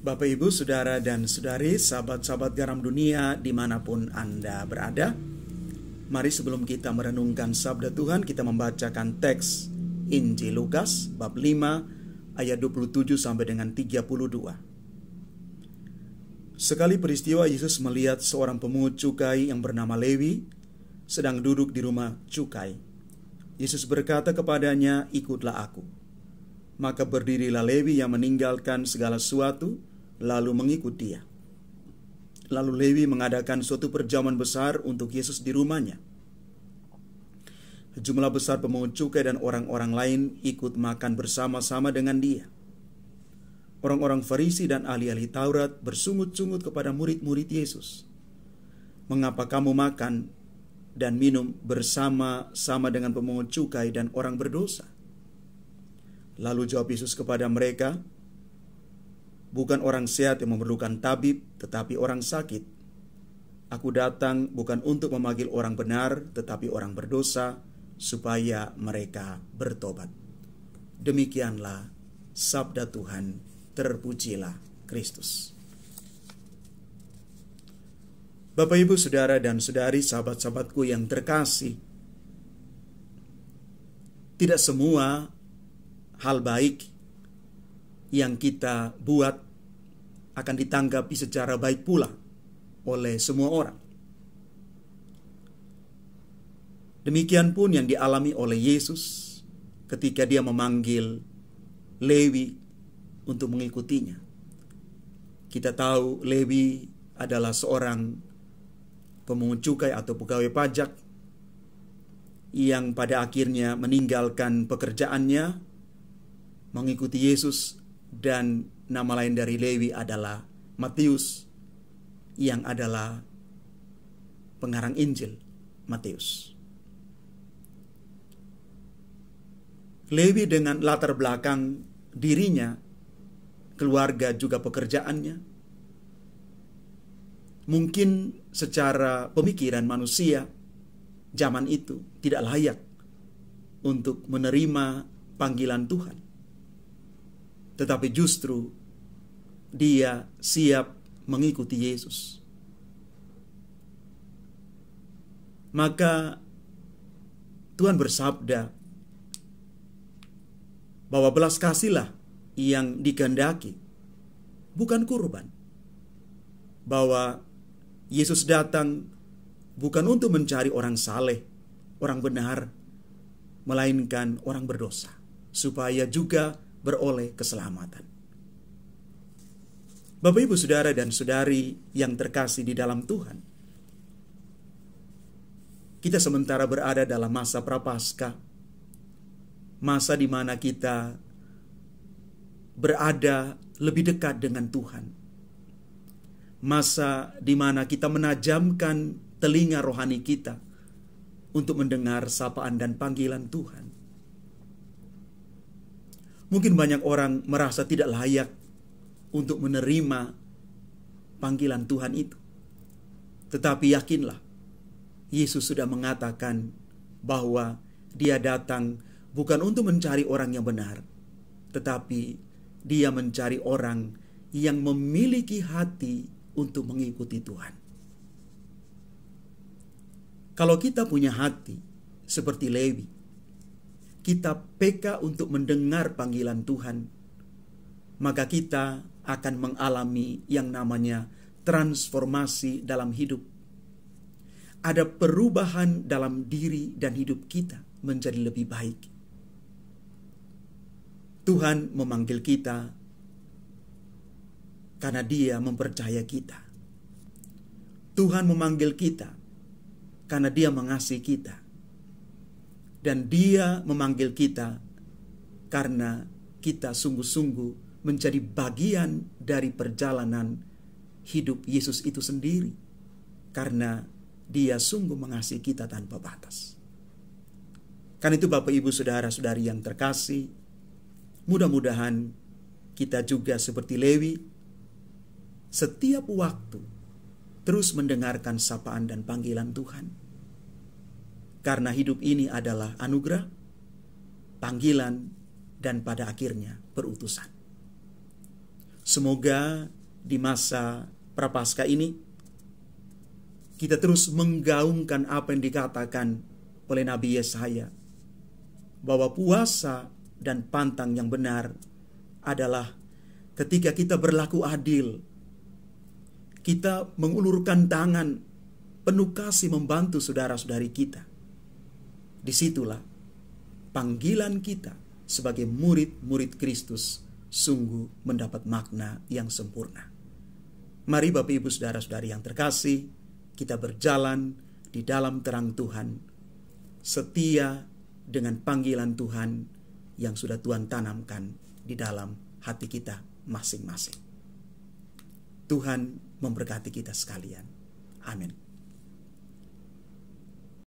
Bapak, Ibu, Saudara dan Saudari, sahabat-sahabat Garam Dunia dimanapun Anda berada, mari sebelum kita merenungkan sabda Tuhan, kita membacakan teks Injil Lukas bab 5 ayat 27 sampai dengan 32. Sekali peristiwa Yesus melihat seorang pemungut cukai yang bernama Lewi sedang duduk di rumah cukai. Yesus berkata kepadanya, "Ikutlah aku." Maka berdirilah Lewi yang meninggalkan segala sesuatu, lalu mengikut dia. Lalu Lewi mengadakan suatu perjamuan besar untuk Yesus di rumahnya. Jumlah besar pemungut cukai dan orang-orang lain ikut makan bersama-sama dengan dia. Orang-orang Farisi dan ahli-ahli Taurat bersungut-sungut kepada murid-murid Yesus. "Mengapa kamu makan dan minum bersama-sama dengan pemungut cukai dan orang berdosa?" Lalu jawab Yesus kepada mereka, "Bukan orang sehat yang memerlukan tabib, tetapi orang sakit. Aku datang bukan untuk memanggil orang benar, tetapi orang berdosa, supaya mereka bertobat." Demikianlah sabda Tuhan. Terpujilah Kristus. Bapak, Ibu, Saudara dan Saudari, sahabat-sahabatku yang terkasih, tidak semua hal baik yang kita buat akan ditanggapi secara baik pula oleh semua orang. Demikian pun yang dialami oleh Yesus ketika dia memanggil Lewi untuk mengikutinya. Kita tahu Lewi adalah seorang pemungut cukai atau pegawai pajak yang pada akhirnya meninggalkan pekerjaannya, mengikuti Yesus, dan nama lain dari Lewi adalah Matius, yang adalah pengarang Injil Matius. Lewi dengan latar belakang dirinya, keluarga juga pekerjaannya, mungkin secara pemikiran manusia zaman itu tidak layak untuk menerima panggilan Tuhan. Tetapi justru dia siap mengikuti Yesus. Maka Tuhan bersabda bahwa belas kasihlah yang dikehendaki, bukan kurban. Bahwa Yesus datang bukan untuk mencari orang saleh, orang benar, melainkan orang berdosa, supaya juga beroleh keselamatan. Bapak, Ibu, Saudara dan Saudari yang terkasih di dalam Tuhan, kita sementara berada dalam masa prapaskah, masa di mana kita berada lebih dekat dengan Tuhan, masa di mana kita menajamkan telinga rohani kita untuk mendengar sapaan dan panggilan Tuhan. Mungkin banyak orang merasa tidak layak untuk menerima panggilan Tuhan itu. Tetapi yakinlah, Yesus sudah mengatakan bahwa Dia datang bukan untuk mencari orang yang benar, tetapi Dia mencari orang yang memiliki hati untuk mengikuti Tuhan. Kalau kita punya hati seperti Lewi, kita peka untuk mendengar panggilan Tuhan, maka kita akan mengalami yang namanya transformasi dalam hidup. Ada perubahan dalam diri dan hidup kita menjadi lebih baik. Tuhan memanggil kita karena Dia mempercaya kita. Tuhan memanggil kita karena Dia mengasihi kita. Dan Dia memanggil kita karena kita sungguh-sungguh menjadi bagian dari perjalanan hidup Yesus itu sendiri. Karena Dia sungguh mengasihi kita tanpa batas. Karena itu Bapak, Ibu, Saudara-saudari yang terkasih, mudah-mudahan kita juga seperti Lewi, setiap waktu terus mendengarkan sapaan dan panggilan Tuhan. Karena hidup ini adalah anugerah, panggilan, dan pada akhirnya perutusan. Semoga di masa Prapaskah ini kita terus menggaungkan apa yang dikatakan oleh Nabi Yesaya, bahwa puasa dan pantang yang benar adalah ketika kita berlaku adil, kita mengulurkan tangan penuh kasih membantu saudara-saudari kita. Disitulah panggilan kita sebagai murid-murid Kristus sungguh mendapat makna yang sempurna. Mari Bapak Ibu saudara-saudari yang terkasih, kita berjalan di dalam terang Tuhan, setia dengan panggilan Tuhan yang sudah Tuhan tanamkan di dalam hati kita masing-masing. Tuhan memberkati kita sekalian. Amin.